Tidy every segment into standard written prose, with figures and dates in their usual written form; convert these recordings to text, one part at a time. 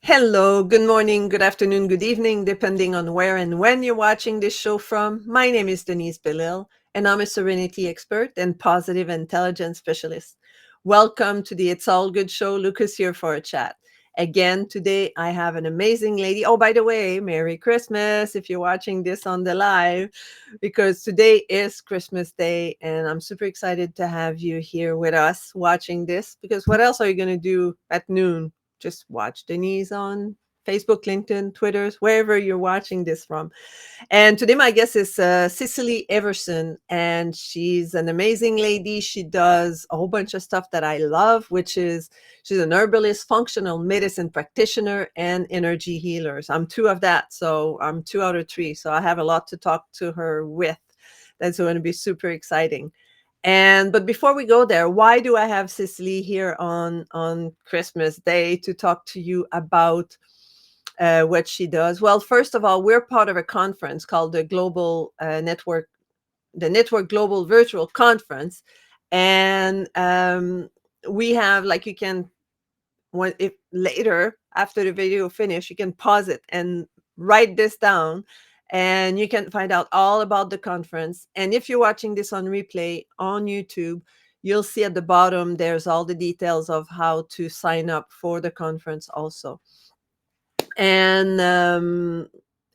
Hello, good morning, good afternoon, good evening, depending on where and when you're watching this show from. My name is Denise Belisle, and I'm a serenity expert and positive intelligence specialist. Welcome to the It's All Good show. Lucas here for a chat. Again, today I have an amazing lady. Oh, by the way, Merry Christmas if you're watching this on the live, because today is Christmas Day, and I'm super excited to have you here with us watching this. Because what else are you going to do at noon? Just watch Denise on Facebook, LinkedIn, Twitter, wherever you're watching this from. And today my guest is Cicely Everson, and she's an amazing lady. She does a whole bunch of stuff that I love, which is she's an herbalist, functional medicine practitioner, and energy healers. I'm two of that, so I'm 2 out of 3. So I have a lot to talk to her with. That's going to be super exciting. And but before we go there, why do I have Cicely here on Christmas Day to talk to you about what she does? Well, first of all, we're part of a conference called the Network Global Virtual Conference, and we have like you can when if later after the video finish, you can pause it and write this down and you can find out all about the conference. And if you're watching this on replay on YouTube, you'll see at the bottom there's all the details of how to sign up for the conference also. And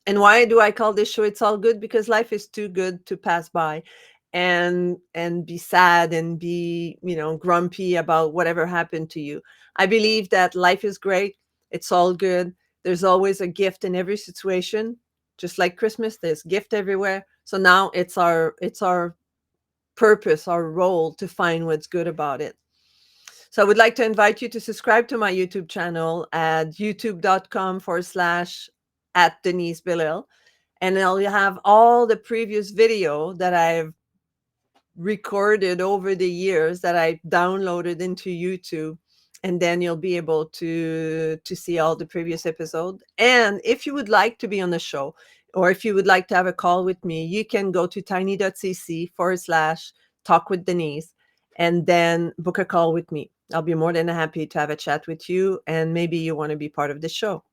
why do I call this show It's All Good? Because life is too good to pass by and be sad and be, grumpy about whatever happened to you. I believe that life is great. It's all good. There's always a gift in every situation. Just like Christmas, there's gift everywhere. So now it's our purpose, our role to find what's good about it. So I would like to invite you to subscribe to my YouTube channel at youtube.com/at Denise Belisle. And I'll have all the previous video that I've recorded over the years that I downloaded into YouTube. And then you'll be able to see all the previous episodes. And if you would like to be on the show, or if you would like to have a call with me, you can go to tiny.cc/talk with Denise and then book a call with me. I'll be more than happy to have a chat with you, and maybe you want to be part of the show.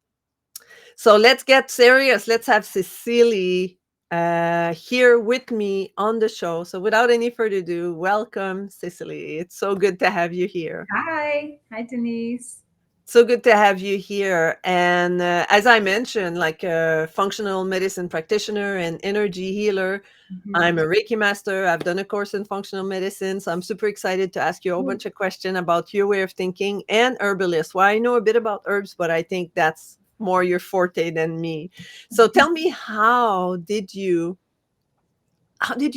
So let's get serious. Let's have Cicely here with me on the show. So without any further ado, welcome, Cicely. It's so good to have you here. Hi, Denise. So good to have you here. And as I mentioned, like a functional medicine practitioner and energy healer, I'm Mhm. a Reiki master. I've done a course in functional medicine. So I'm super excited to ask you a whole bunch of questions about your way of thinking and herbalist. Well, I know a bit about herbs, but I think that's more your forte than me. So tell me, how did you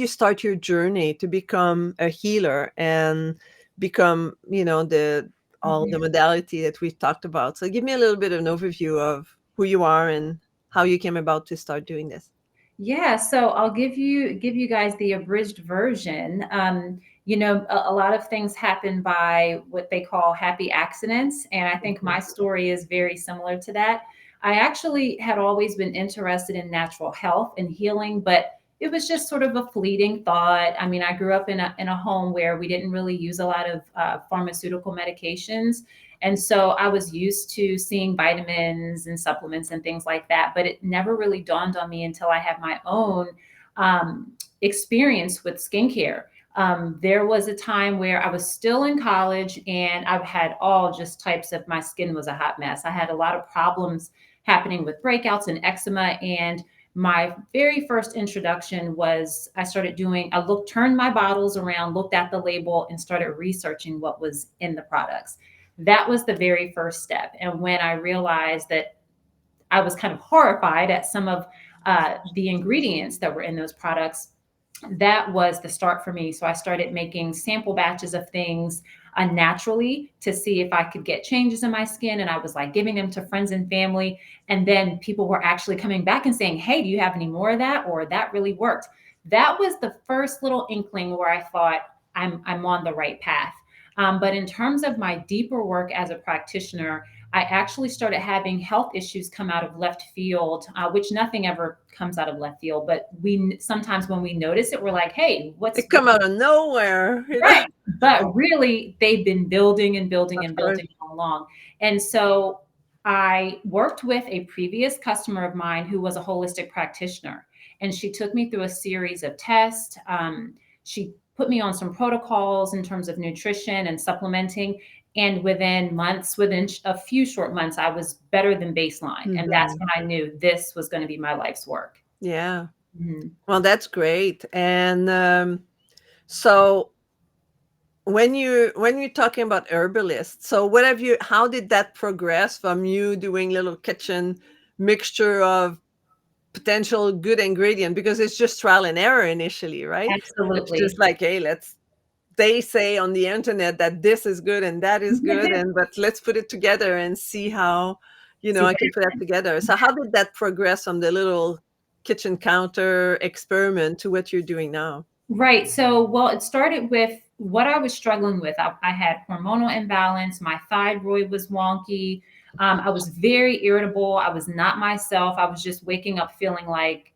start your journey to become a healer and become, the all the Mhm. modality that we've talked about? So give me a little bit of an overview of who you are and how you came about to start doing this. Yeah, so I'll give you guys the abridged version. A lot of things happen by what they call happy accidents, and I think Mhm. my story is very similar to that. I actually had always been interested in natural health and healing, but it was just sort of a fleeting thought. I mean, I grew up in a home where we didn't really use a lot of pharmaceutical medications. And so I was used to seeing vitamins and supplements and things like that, but it never really dawned on me until I had my own um, experience with skincare. There was a time where I was still in college and I've had all just types of my skin was a hot mess. I had a lot of problems happening with breakouts and eczema. And my very first introduction was turned my bottles around, looked at the label, and started researching what was in the products. That was the very first step. And when I realized that I was kind of horrified at some of the ingredients that were in those products, that was the start for me. So I started making sample batches of things naturally to see if I could get changes in my skin. And I was like giving them to friends and family. And then people were actually coming back and saying, "Hey, do you have any more of that?" Or "That really worked." That was the first little inkling where I thought I'm on the right path. But in terms of my deeper work as a practitioner, I actually started having health issues come out of left field, which nothing ever comes out of left field. But we sometimes when we notice it, we're like, "Hey, They what's come out of nowhere, right?" But really, they've been building and building Of and course. building all along. And so I worked with a previous customer of mine who was a holistic practitioner, and she took me through a series of tests. She put me on some protocols in terms of nutrition and supplementing. And within months, within a few short months, I was better than baseline. And that's Mhm. when I knew this was going to be my life's work. Yeah. Mhm. Well, that's great. And so when you're talking about herbalists, so what have you how did that progress from you doing little kitchen mixture of potential good ingredient, because it's just trial and error initially, right? It's just Absolutely. like, hey, let's they say on the internet that this is good and that is good, and but let's put it together and see how, See I what can put that together. So how did that progress from the little kitchen counter experiment to what you're doing now? Right. So, well, it started with what I was struggling with. I had hormonal imbalance. My thyroid was wonky. I was very irritable. I was not myself. I was just waking up feeling like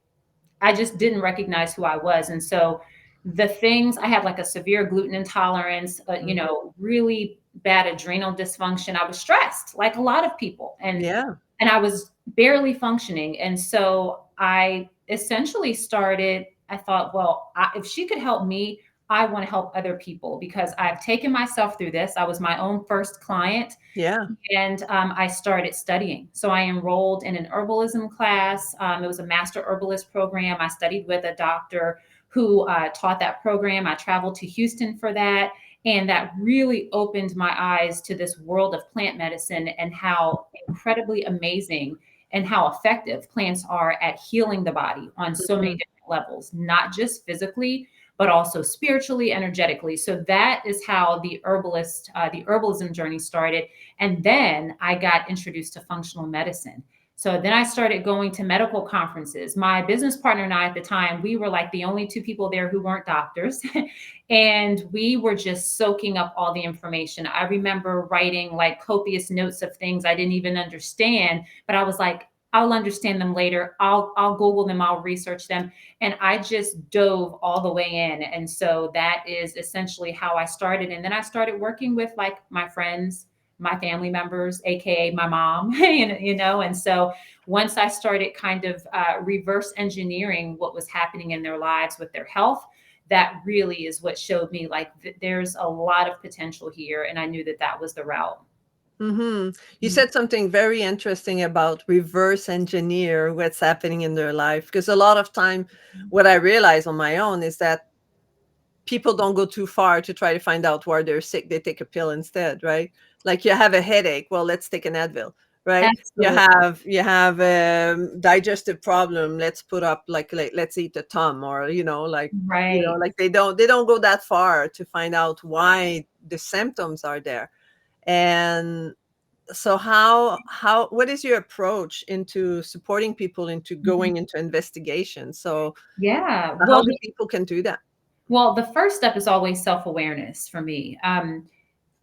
I just didn't recognize who I was. And so, the things I had like a severe gluten intolerance, Mm. really bad adrenal dysfunction. I was stressed, like a lot of people, Yeah. and I was barely functioning. And so I essentially started, I thought, well, if she could help me, I want to help other people because I've taken myself through this. I was my own first client, Yeah. and I started studying. So I enrolled in an herbalism class. It was a master herbalist program. I studied with a doctor who taught that program. I traveled to Houston for that. And that really opened my eyes to this world of plant medicine and how incredibly amazing and how effective plants are at healing the body on so many Mhm. different levels, not just physically, but also spiritually, energetically. So that is how the herbalism journey started. And then I got introduced to functional medicine. So then I started going to medical conferences. My business partner and I at the time, we were like the only two people there who weren't doctors. And we were just soaking up all the information. I remember writing like copious notes of things I didn't even understand, but I was like, I'll understand them later. I'll Google them, I'll research them. And I just dove all the way in. And so that is essentially how I started. And then I started working with like my friends, my family members, aka my mom, and so once I started kind of reverse engineering what was happening in their lives with their health, that really is what showed me like there's a lot of potential here, and I knew that that was the route. Mhm. You Mhm. said something very interesting about reverse engineer what's happening in their life, because a lot of time what I realize on my own is that people don't go too far to try to find out why they're sick. They take a pill instead, right? Like you have a headache, well, let's take an Advil, right? You Absolutely. have you have a digestive problem, let's put up like let's eat a Tom, or Right. like they don't go that far to find out why the symptoms are there. And so how what is your approach into supporting people into Mhm. going into investigation? So Yeah. how do people can do that? Well, the first step is always self-awareness for me.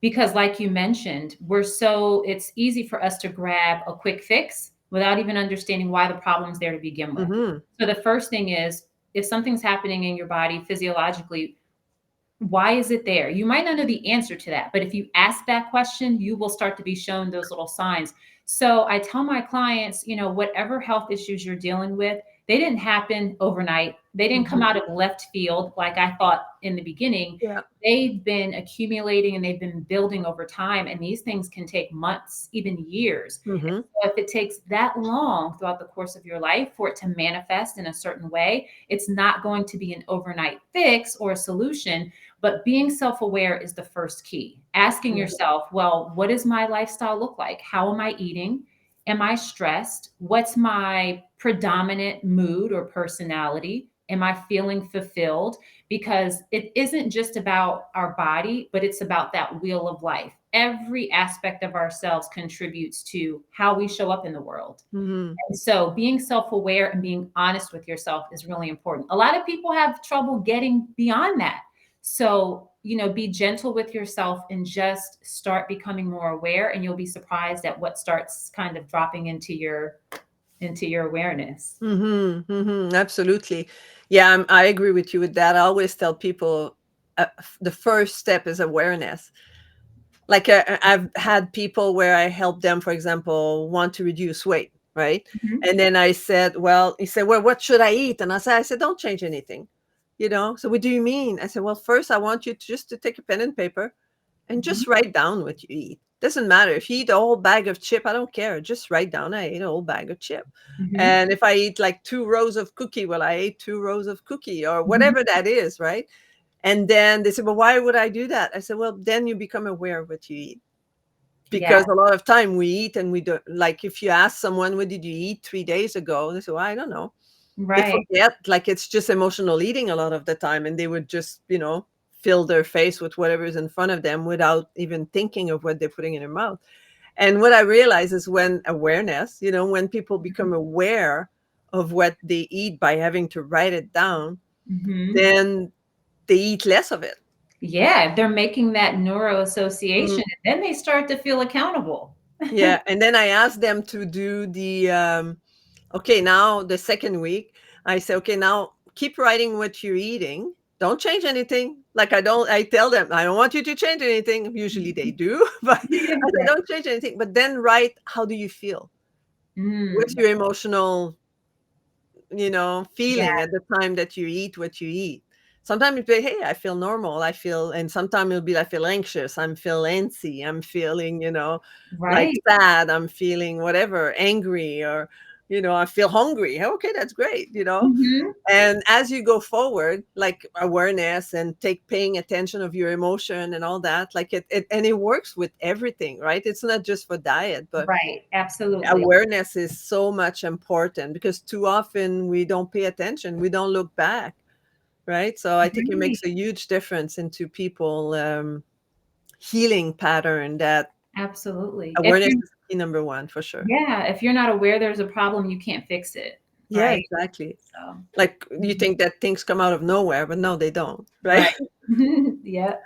Because like you mentioned, it's easy for us to grab a quick fix without even understanding why the problem's there to begin with. Mhm. So the first thing is, if something's happening in your body physiologically, why is it there? You might not know the answer to that, but if you ask that question, you will start to be shown those little signs. So I tell my clients, whatever health issues you're dealing with, they didn't happen overnight. They didn't come Mhm. out of left field like I thought in the beginning. Yeah. They've been accumulating and they've been building over time. And these things can take months, even years. Mhm. So if it takes that long throughout the course of your life for it to manifest in a certain way, it's not going to be an overnight fix or a solution. But being self aware is the first key. Asking Yeah. yourself, well, what does my lifestyle look like? How am I eating? Am I stressed? What's my predominant mood or personality? Am I feeling fulfilled? Because it isn't just about our body, but it's about that wheel of life. Every aspect of ourselves contributes to how we show up in the world. Mhm. And so being self aware and being honest with yourself is really important. A lot of people have trouble getting beyond that. So, be gentle with yourself and just start becoming more aware, and you'll be surprised at what starts kind of dropping into your awareness. Mhm. Mhm. Absolutely. Yeah, I agree with you with that. I always tell people the first step is awareness. Like I've had people where I help them, for example, want to reduce weight, right? Mhm. And then I said, well, he said, well, what should I eat? And I said, don't change anything, you know? So what do you mean? I said, well, first I want you to just to take a pen and paper and Mhm. just write down what you eat. Doesn't matter if you eat a whole bag of chip, I don't care. Just write down I ate a whole bag of chip. Mhm. And if I eat like 2 rows of cookie, well, I ate 2 rows of cookie or Mhm. whatever that is, right? And then they said, well, why would I do that? I said, well, then you become aware of what you eat. Yeah. Because a lot of time we eat and we don't, like if you ask someone, what did you eat 3 days ago? They say, well, I don't know. They Right. forget, like it's just emotional eating a lot of the time. And they would just, fill their face with whatever is in front of them without even thinking of what they're putting in their mouth. And what I realize is when awareness, when people Mhm. become aware of what they eat by having to write it down, Mhm. then they eat less of it. Yeah, they're making that neuro Mm, association, and then they start to feel accountable. yeah. And then I asked them to do okay, now the second week, I say, okay, now keep writing what you're eating. Don't change anything. Like I tell them, I don't want you to change anything. Usually they Mhm. do, but I say, Right. don't change anything. But then write, how do you feel? What's Mm. your emotional Yeah. feeling at the time that you eat what you eat. Sometimes you say, hey, I feel normal. And sometimes it'll be, I feel anxious. I'm feel antsy. I'm feeling, like Right. sad. I'm feeling whatever, angry, or, I feel hungry. Okay, that's great. Mhm. And as you go forward, like awareness and paying attention of your emotion and all that, like and it works with everything, right? It's not just for diet, but Right. Absolutely. awareness is so much important because too often we don't pay attention, we don't look back, right? So I think it Right. makes a huge difference into people healing pattern. That Absolutely. If awareness you is key number one for sure. Yeah, if you're not aware there's a problem, you can't fix it, Yeah, right? exactly. So Like you mhm. think that things come out of nowhere, but no, they don't, right? Right. Yep.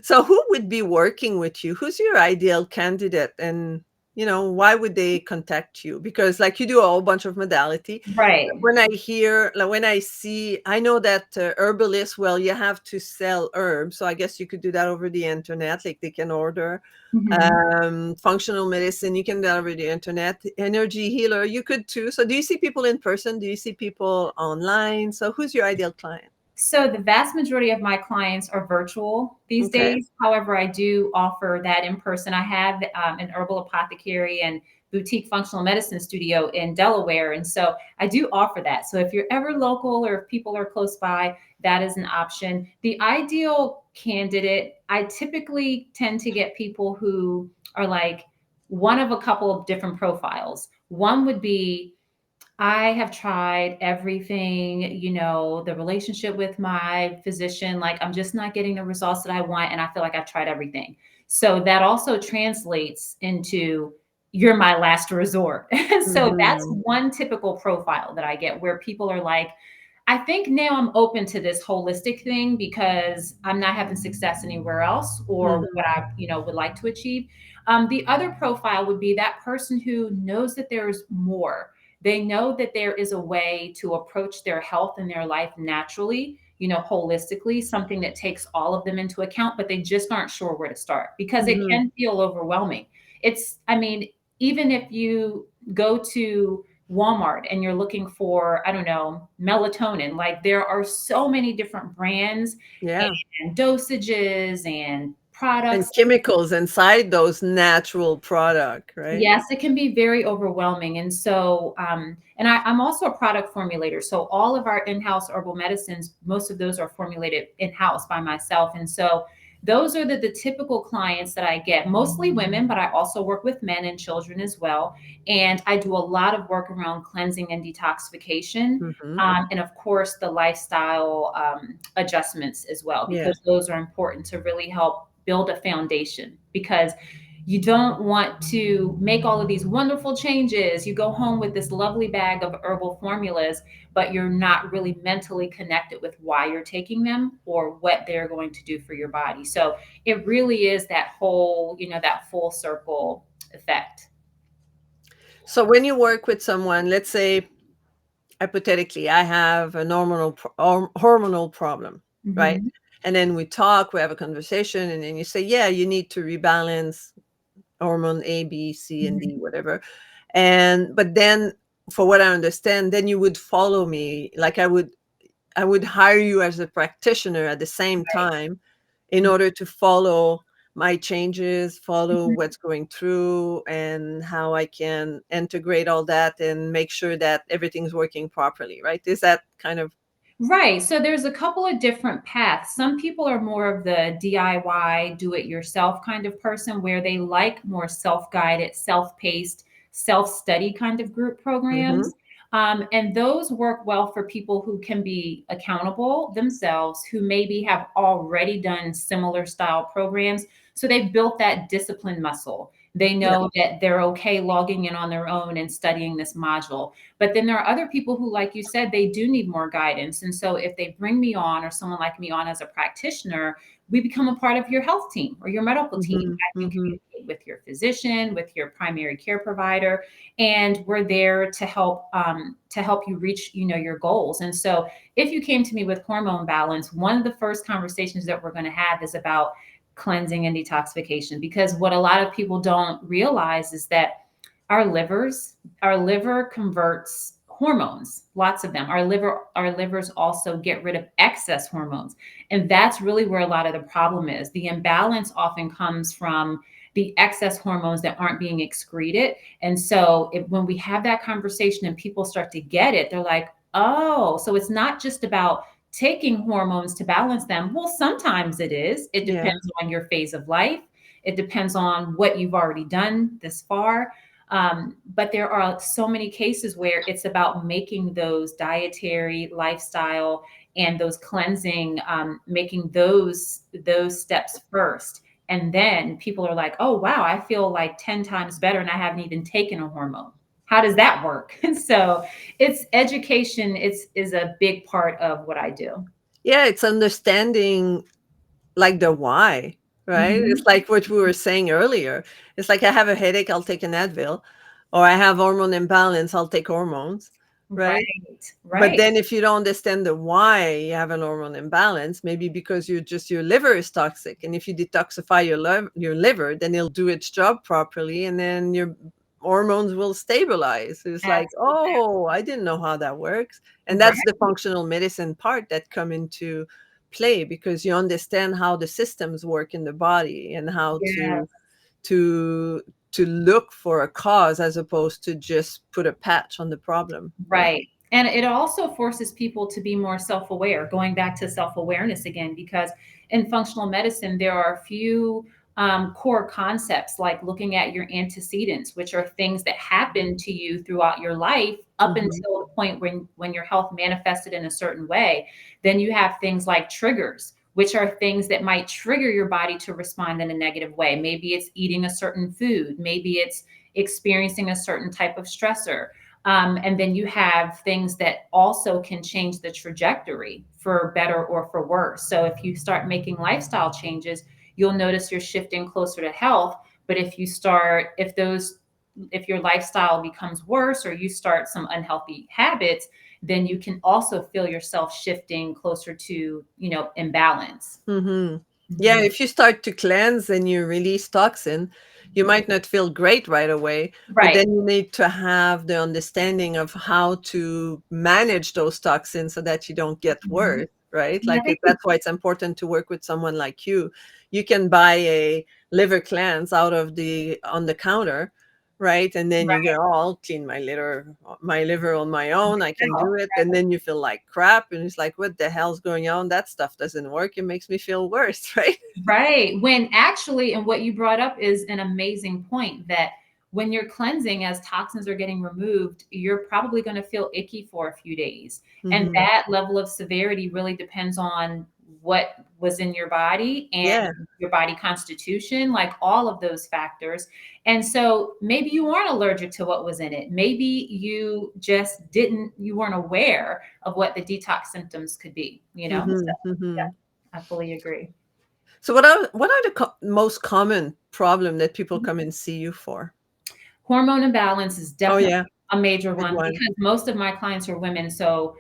So who would be working with you? Who's your ideal candidate, and why would they contact you? Because like you do a whole bunch of modality. Right. When I hear, like when I see, I know that herbalists, well, you have to sell herbs, so I guess you could do that over the internet. Like they can order Mhm. functional medicine, you can do that over the internet. Energy healer, you could too. So do you see people in person? Do you see people online? So who's your ideal client? So the vast majority of my clients are virtual these Okay. days. However, I do offer that in person. I have an herbal apothecary and boutique functional medicine studio in Delaware. And so I do offer that. So if you're ever local or if people are close by, that is an option. The ideal candidate, I typically tend to get people who are like one of a couple of different profiles. One would be I have tried everything, the relationship with my physician, like I'm just not getting the results that I want. And I feel like I've tried everything. So that also translates into you're my last resort. So that's Hmm. one typical profile that I get where people are like, I think now I'm open to this holistic thing because I'm not having success anywhere else or Hmm. what I, would like to achieve. The other profile would be that person who knows that there's more. They know that there is a way to approach their health and their life naturally, holistically, something that takes all of them into account, but they just aren't sure where to start because it Hmm. can feel overwhelming. I mean, even if you go to Walmart and you're looking for, I don't know, melatonin, like there are so many different brands Yeah. and dosages and And products. chemicals inside those natural product, right? Yes, it can be very overwhelming. And so, and I'm also a product formulator. So, all of our in house herbal medicines, most of those are formulated in house by myself. And so, those are the typical clients that I get, mostly women, but I also work with men and children as well. And I do a lot of work around cleansing and detoxification. Hmm. And of course, the lifestyle adjustments as well, Yeah. because those are important to really help build a foundation. Because you don't want to make all of these wonderful changes. You go home with this lovely bag of herbal formulas, but you're not really mentally connected with why you're taking them or what they're going to do for your body. So it really is that whole, that full circle effect. So when you work with someone, let's say hypothetically, I have a hormonal problem, right? Mhm. And then we talk, we have a conversation, and then you say, yeah, you need to rebalance hormone A, B, C, and Mhm. D, whatever. And but then, for what I understand, then you would follow me. Like I would hire you as a practitioner at the same Right. time in order to follow my changes, follow Mhm. what's going through, and how I can integrate all that and make sure that everything's working properly, right? Is that kind of Right. So there's a couple of different paths. Some people are more of the DIY, do it yourself kind of person where they like more self guided, self paced, self study kind of group mhm, programs. And those work well for people who can be accountable themselves, who maybe have already done similar style programs. So they've built that discipline muscle. They yeah, know that they're okay logging in on their own and studying this module. But then there are other people who, like you said, they do need more guidance. And so if they bring me on or someone like me on as a practitioner, we become a part of your health team or your medical team. mhm, I can mhm. communicate with your physician, with your primary care provider, and we're there to help you reach your goals. And so if you came to me with hormone balance, one of the first conversations that we're going to have is about cleansing and detoxification, because what a lot of people don't realize is that our livers our liver converts hormones, lots of them. Our livers also get rid of excess hormones, and that's really where a lot of the problem is. The imbalance often comes from the excess hormones that aren't being excreted. And so when we have that conversation and people start to get it, they're like, oh, so it's not just about taking hormones to balance them. Well, sometimes it is. It Yeah. depends on your phase of life. It depends on what you've already done this far. But there are so many cases where it's about making those dietary, lifestyle, and those cleansing, making those steps first. And then people are like, oh, wow, I feel like 10 times better and I haven't even taken a hormone. How does that work? So it's education. Is a big part of what I do. Yeah, it's understanding, like, the why, right? It's Mhm. like what we were saying earlier. It's like I have a headache, I'll take an Advil, or I have hormone imbalance, I'll take hormones, right? Right, But right. then if you don't understand the why you have an hormone imbalance, maybe because your liver is toxic, and if you detoxify your liver, then it'll do its job properly, and then your hormones will stabilize. It's like, Absolutely. oh, I didn't know how that works. And that's Right. the functional medicine part that come into play, because you understand how the systems work in the body, and how Yeah. to to look for a cause as opposed to just put a patch on the problem, right? Right. And it also forces people to be more self aware, going back to self awareness again, because in functional medicine, there are a few core concepts like looking at your antecedents, which are things that happen to you throughout your life up Mhm. until the point when your health manifested in a certain way. Then you have things like triggers, which are things that might trigger your body to respond in a negative way. Maybe it's eating a certain food, maybe it's experiencing a certain type of stressor. And then you have things that also can change the trajectory for better or for worse. So if you start making lifestyle changes, you'll notice you're shifting closer to health. But if your lifestyle becomes worse or you start some unhealthy habits, then you can also feel yourself shifting closer to, imbalance. Mhm. Yeah, Mhm. if you start to cleanse and you release toxin, you might not feel great right away, but Right. then you need to have the understanding of how to manage those toxins so that you don't get Mhm. worse, right? And I Like think that's why it's important to work with someone like you. You can buy a liver cleanse out of the on the counter, right? And then you right go, oh, I'll clean my liver on my own. I can now. do it. And then you feel like crap. And it's like, what the hell's going on? That stuff doesn't work. It makes me feel worse, right? Right. When actually, and what you brought up is an amazing point that when you're cleansing, as toxins are getting removed, you're probably going to feel icky for a few days. And Hmm. that level of severity really depends on what was in your body and Yeah. your body constitution, like all of those factors. And so maybe you weren't allergic to what was in it. Maybe you weren't aware of what the detox symptoms could be, So, Hmm. yeah, Hmm. I fully agree. So what are the most common problem that people come and see you for? Hormone imbalance is Oh definitely yeah, a major big one one. because most of my clients are women. So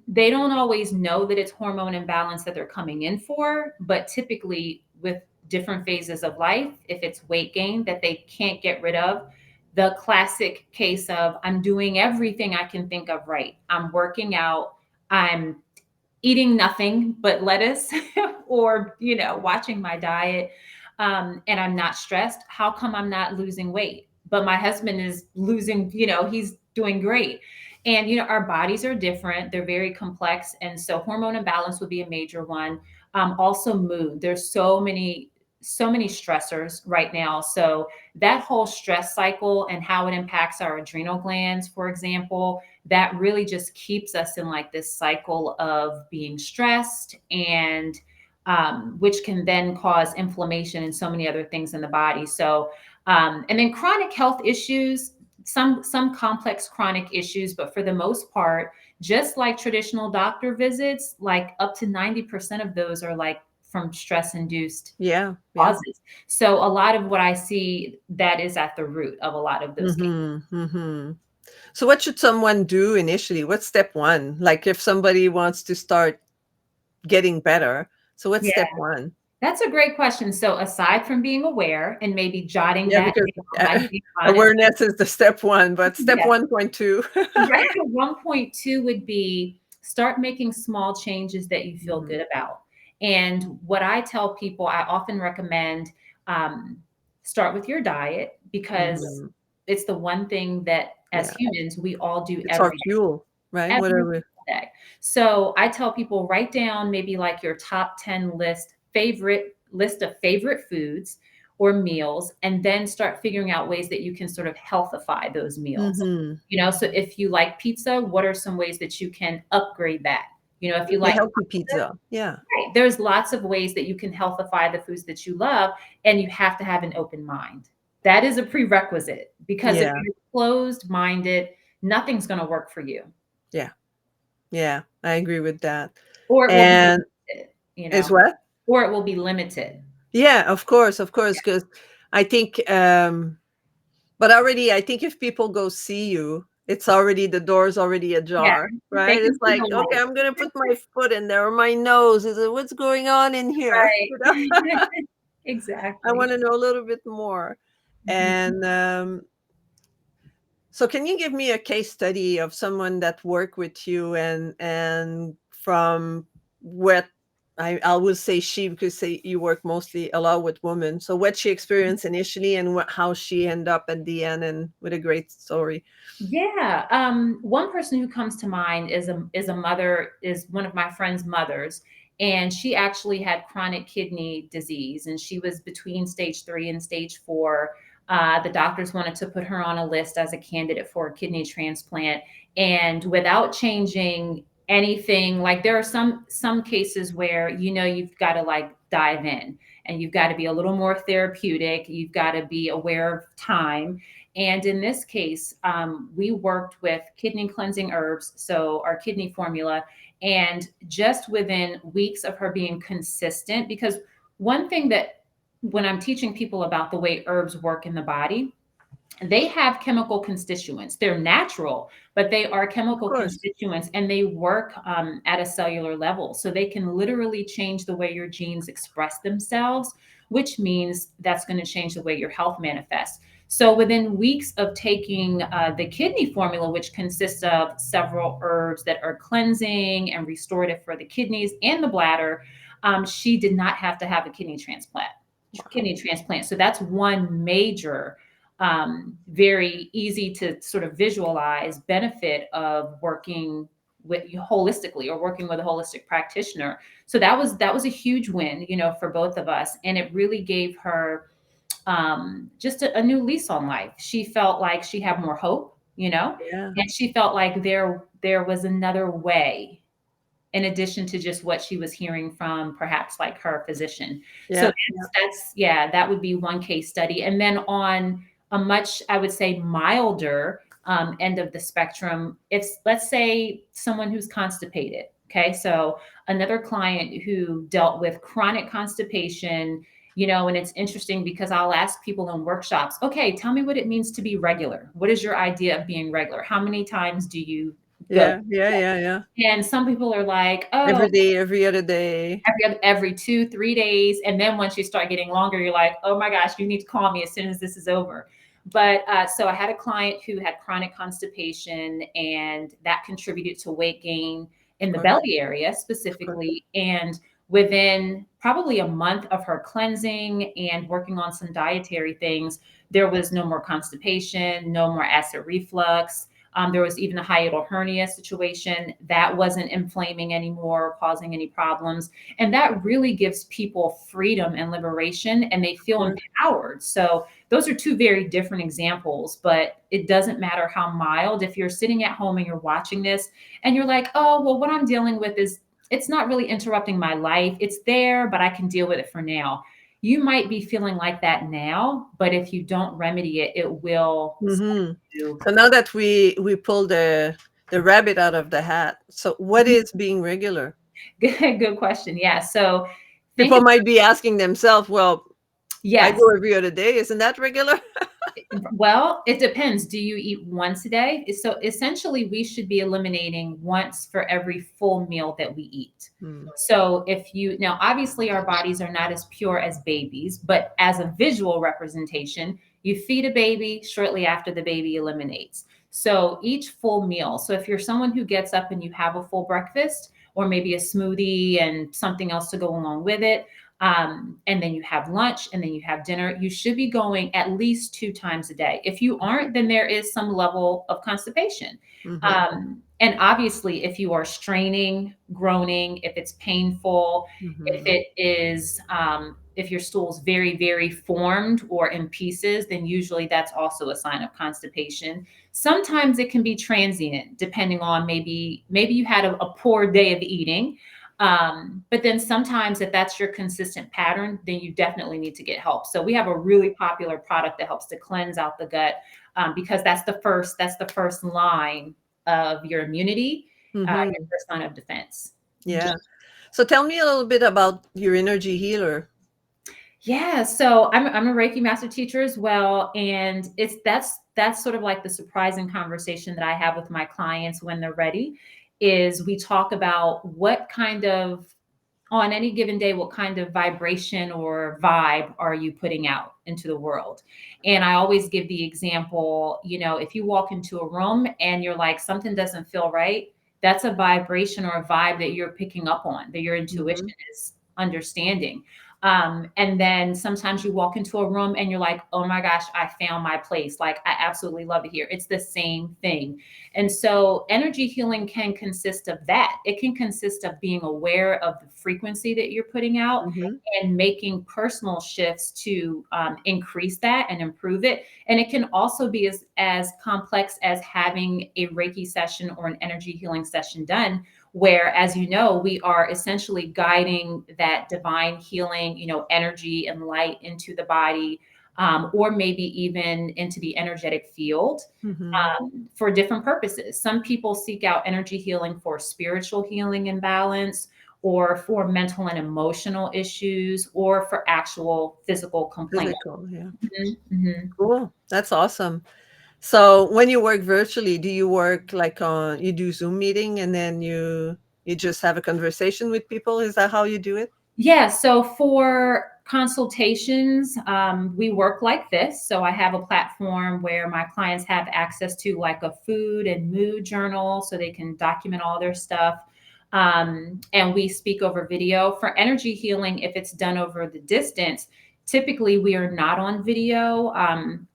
they don't always know that it's hormone imbalance that they're coming in for, but typically with different phases of life, if it's weight gain that they can't get rid of, the classic case of I'm doing everything I can think of right. I'm working out, I'm eating nothing but lettuce or, watching my diet, and I'm not stressed. How come I'm not losing weight? But my husband is losing, he's doing great. And, our bodies are different. They're very complex. And so hormone imbalance would be a major one. Also mood. There's so many stressors right now. So that whole stress cycle and how it impacts our adrenal glands, for example, that really just keeps us in like this cycle of being stressed, and which can then cause inflammation and so many other things in the body. So, and then chronic health issues, some complex chronic issues, but for the most part, just like traditional doctor visits, like up to 90% of those are like from stress induced Yeah. Yeah. causes. So a lot of what I see, that is at the root of a lot of those cases. So what should someone do initially? What's step one? Like if somebody wants to start getting better. So what's Yeah, step one? that's a great question. So aside from being aware and maybe jotting Yeah, that because down, like being honest, awareness is the step one, but step yeah, 1.2. right. 1.2 would be start making small changes that you feel Mhm. good about. And what I tell people, I often recommend, um, start with your diet, because Mhm. it's the one thing that as Yeah. humans we all do It's our every day. fuel, right? Every Whatever. single day. So I tell people, write down maybe like your top 10 list of favorite foods or meals, and then start figuring out ways that you can sort of healthify those meals. Mhm. So if you like pizza, what are some ways that you can upgrade that? If you The like healthy pasta, pizza. Yeah. right, there's lots of ways that you can healthify the foods that you love, and you have to have an open mind. That is a prerequisite, because if Yeah. you're closed minded, nothing's going to work for you, Yeah. Yeah. I agree with that. or it will be And limited, is what? or it will be limited. Yeah, of course, because I think, but already, I think if people go see you, it's already the door's already Yeah, ajar, they right? can It's see the like, okay, light. I'm gonna put my foot in there or my nose. Is it what's going on in here? Right. I Exactly. want to know a little bit more. Mhm. And so, can you give me a case study of someone that worked with you, and from what I will say she, because say you work mostly a lot with women. So what she experienced initially and how she ended up at the end, and with a great story. Yeah. One person who comes to mind is one of my friend's mothers, and she actually had chronic kidney disease, and she was between stage 3 and stage 4. The doctors wanted to put her on a list as a candidate for a kidney transplant, and without changing anything, like there are some cases where you've got to like dive in, and you've got to be a little more therapeutic. You've got to be aware of time, and in this case, we worked with kidney cleansing herbs, so our kidney formula. And just within weeks of her being consistent, because one thing that when I'm teaching people about the way herbs work in the body, they have chemical constituents. They're natural, but they are Of chemical course. constituents, and they work at a cellular level. So they can literally change the way your genes express themselves, which means that's going to change the way your health manifests. So within weeks of taking the kidney formula, which consists of several herbs that are cleansing and restorative for the kidneys and the bladder, she did not have to have a kidney transplant. Wow. Kidney transplant. So that's one major, very easy to sort of visualize benefit of working with holistically, or working with a holistic practitioner. So that was a huge win, for both of us, and it really gave her just a new lease on life. She felt like she had more hope, Yeah. and she felt like there was another way, in addition to just what she was hearing from perhaps like her physician. So Yeah. yeah, that would be one case study. And then on a much, I would say, milder end of the spectrum, if let's say someone who's constipated. Okay, so another client who dealt with chronic constipation, and it's interesting because I'll ask people in workshops, okay, tell me what it means to be regular. What is your idea of being regular? How many times do you Good. Yeah, yeah, yeah, yeah. And some people are like, "Oh, Every day, every other day. every 2, 3 days," and then once you start getting longer, you're like, "Oh my gosh, you need to call me as soon as this is over." But, so I had a client who had chronic constipation, and that contributed to weight gain Of in the course, belly area of course. specifically, and within probably a month of her cleansing and working on some dietary things, there was no more constipation, no more acid reflux. There was even a hiatal hernia situation that wasn't inflaming anymore, causing any problems. And that really gives people freedom and liberation, and they Of feel course. empowered. So, those are two very different examples, but it doesn't matter how mild. If you're sitting at home and you're watching this and you're like, oh, well, what I'm dealing with is it's not really interrupting my life. It's there, but I can deal with it for now. You might be feeling like that now, but if you don't remedy it, it will start Mhm. to. So now that we pulled the rabbit out of the hat, so what is being regular? Good question. Yeah. So think People might be asking themselves, "Well, I yes. go every other day. Isn't that regular?" Well, it depends. Do you eat once a day? So essentially, we should be eliminating once for every full meal that we eat. Mm, So if you now, obviously, our bodies are not as pure as babies, but as a visual representation, you feed a baby shortly after the baby eliminates. So each full meal. So if you're someone who gets up and you have a full breakfast, or maybe a smoothie and something else to go along with it, and then you have lunch and then you have dinner, you should be going at least 2 times a day. If you aren't, then there is some level of constipation. mhm, And obviously, if you are straining, groaning, if it's painful, if mhm, it is, if your stool's very, very formed or in pieces, then usually that's also a sign of constipation. Sometimes it can be transient, depending on maybe you had a poor day of eating, but then sometimes if that's your consistent pattern, then you definitely need to get help. So we have a really popular product that helps to cleanse out the gut, because that's the first line of your immunity, your mhm. first line of defense. Yeah. So tell me a little bit about your energy healer. Yeah, so I'm a Reiki master teacher as well, and that's sort of like the surprising conversation that I have with my clients when they're ready. Is we talk about what kind of on any given day, what kind of vibration or vibe are you putting out into the world? And I always give the example, if you walk into a room and you're like, something doesn't feel right, that's a vibration or a vibe that you're picking up on, that your intuition Mhm, is understanding. And then sometimes you walk into a room and you're like, oh my gosh, I found my place. Like, I absolutely love it here. It's the same thing. And so energy healing can consist of that. It can consist of being aware of the frequency that you're putting out mhm, and making personal shifts to increase that and improve it. And it can also be as complex as having a Reiki session or an energy healing session done, where, as you know, we are essentially guiding that divine healing, energy and light into the body, or maybe even into the energetic field, mhm. for different purposes. Some people seek out energy healing for spiritual healing and balance, or for mental and emotional issues, or for actual physical complaints. Physical, yeah. Mhm, mhm. Cool. That's awesome. So when you work virtually, do you work like on you do Zoom meeting and then you just have a conversation with people? Is that how you do it? Yeah, so for consultations, we work like this. So I have a platform where my clients have access to like a food and mood journal so they can document all their stuff. And we speak over video. For energy healing, if it's done over the distance, typically we are not on video.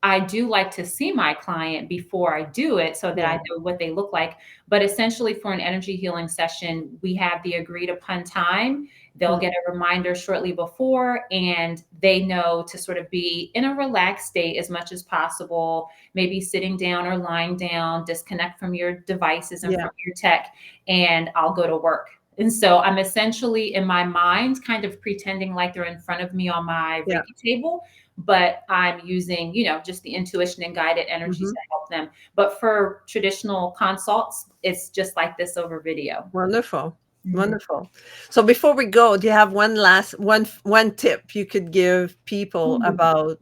I do like to see my client before I do it so that I Yeah. know what they look like. But essentially, for an energy healing session, we have the agreed upon time. They'll Mm, get a reminder shortly before, and they know to sort of be in a relaxed state as much as possible, maybe sitting down or lying down, disconnect from your devices and yeah. from your tech, and I'll go to work. And so I'm essentially in my mind kind of pretending like they're in front of me on my Yeah. Reiki table, but I'm using, just the intuition and guided energies Mhm. to help them. But for traditional consults, it's just like this over video. Wonderful. Mhm. Wonderful. So before we go, do you have one tip you could give people about,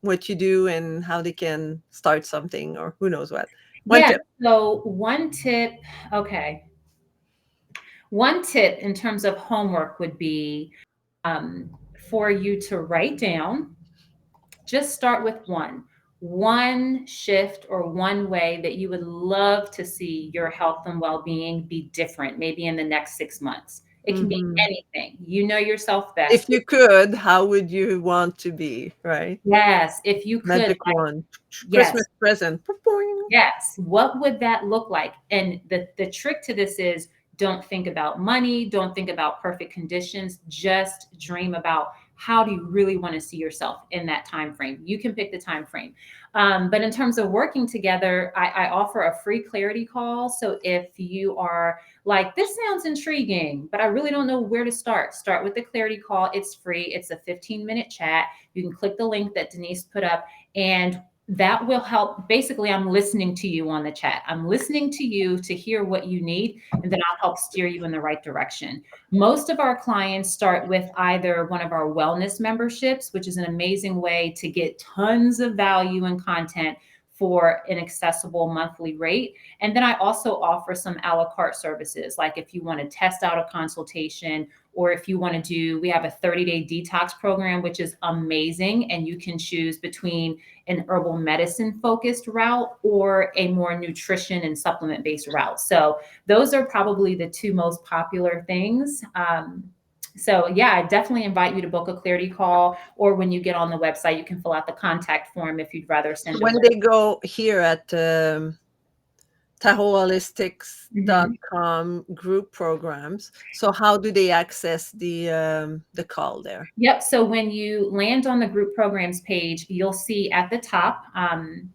what you do and how they can start something or who knows what? One Yeah. tip. So one tip, okay. One tip in terms of homework would be um, for you to write down. Just start with one shift or one way that you would love to see your health and well-being be different, maybe in the next 6 months. It can be Mhm. anything. You know yourself If best. you could, how would you want to be, right? Yes, if you could, Magic like, wand. yes. Christmas present. Boing. Yes. What would that look like? And the trick to this is don't think about money, don't think about perfect conditions, just dream about how do you really want to see yourself in that time frame. You can pick the time frame. But in terms of working together, I offer a free clarity call. So if you are like, this sounds intriguing, but I really don't know where to start with the clarity call. It's free. It's a 15-minute chat. You can click the link that Denise put up, and that will help. Basically, I'm listening to you on the chat. I'm listening to you to hear what you need, and then I'll help steer you in the right direction. Most of our clients start with either one of our wellness memberships, which is an amazing way to get tons of value and content for an accessible monthly rate. And then I also offer some a la carte services, like if you want to test out a consultation, or if you want to do, we have a 30-day detox program, which is amazing. And you can choose between an herbal medicine focused route or a more nutrition and supplement based route. So those are probably the two most popular things. So yeah, I definitely invite you to book a clarity call, or when you get on the website, you can fill out the contact form if you'd rather send a When they go here at Mhm. taholistics.com group programs, so how do they access the call there? Yep. So when you land on the group programs page, you'll see at the top,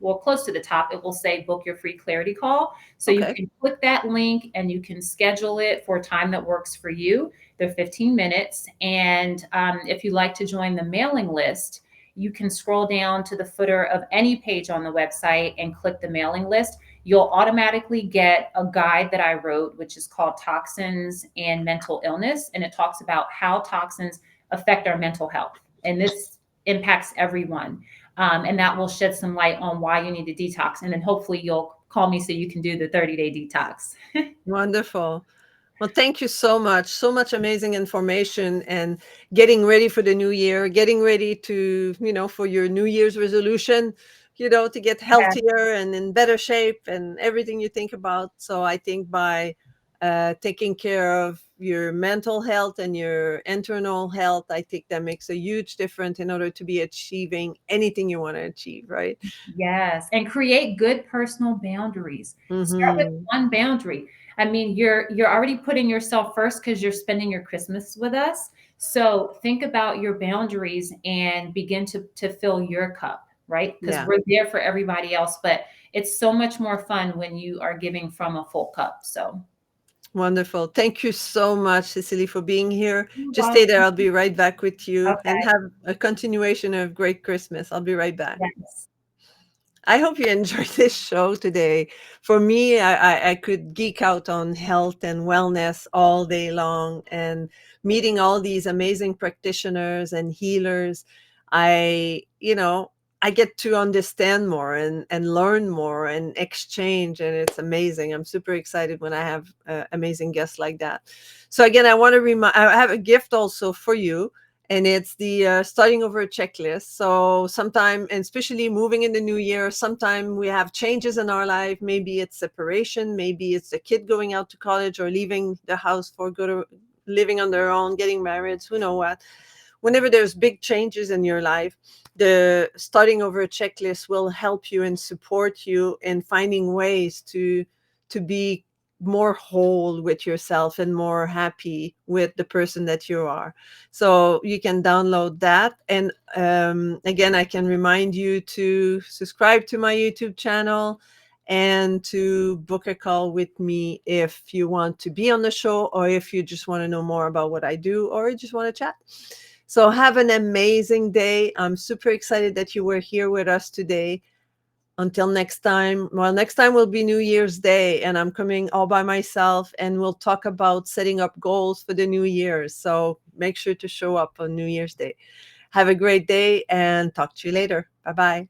well, close to the top, it will say book your free clarity call. So you Okay. can click that link and you can schedule it for a time that works for you. They're 15 minutes. And if you'd like to join the mailing list, you can scroll down to the footer of any page on the website and click the mailing list. You'll automatically get a guide that I wrote, which is called Toxins and Mental Illness. And it talks about how toxins affect our mental health. And this impacts everyone. And that will shed some light on why you need to detox. And then hopefully you'll call me so you can do the 30-day detox. Wonderful. Well, thank you so much. So much amazing information and getting ready for the new year, getting ready to, for your New Year's resolution, to get Yeah. healthier and in better shape and everything you think about. So I think by taking care of your mental health and your internal health, I think that makes a huge difference in order to be achieving anything you want to achieve, right? Yes, and create good personal boundaries. Start with Mm-hmm. one boundary. I mean, you're already putting yourself first because you're spending your Christmas with us. So think about your boundaries and begin to fill your cup, right? Because Yeah. we're there for everybody else, but it's so much more fun when you are giving from a full cup. So Wonderful. Thank you so much, Cicely, for being here. you're Just stay there. welcome. I'll be right back with you and Okay. have a continuation of great Christmas. I'll be right back. Yes. I hope you enjoyed this show today. For me, I could geek out on health and wellness all day long, and meeting all these amazing practitioners and healers. I get to understand more and learn more and exchange, and it's amazing. I'm super excited when I have amazing guests like that. So again, I want to remind, I have a gift also for you, and it's the starting over checklist. So sometime, and especially moving in the new year, sometime we have changes in our life. Maybe it's separation, maybe it's a kid going out to college or leaving the house for good, or living on their own, getting married, who know what. Whenever there's big changes in your life, the starting over checklist will help you and support you in finding ways to be more whole with yourself and more happy with the person that you are. So you can download that. And again, I can remind you to subscribe to my YouTube channel and to book a call with me if you want to be on the show, or if you just want to know more about what I do, or you just want to chat. So have an amazing day. I'm super excited that you were here with us today. Until next time, well, next time will be New Year's Day, and I'm coming all by myself, and we'll talk about setting up goals for the new year. So make sure to show up on New Year's Day. Have a great day and talk to you later. Bye bye.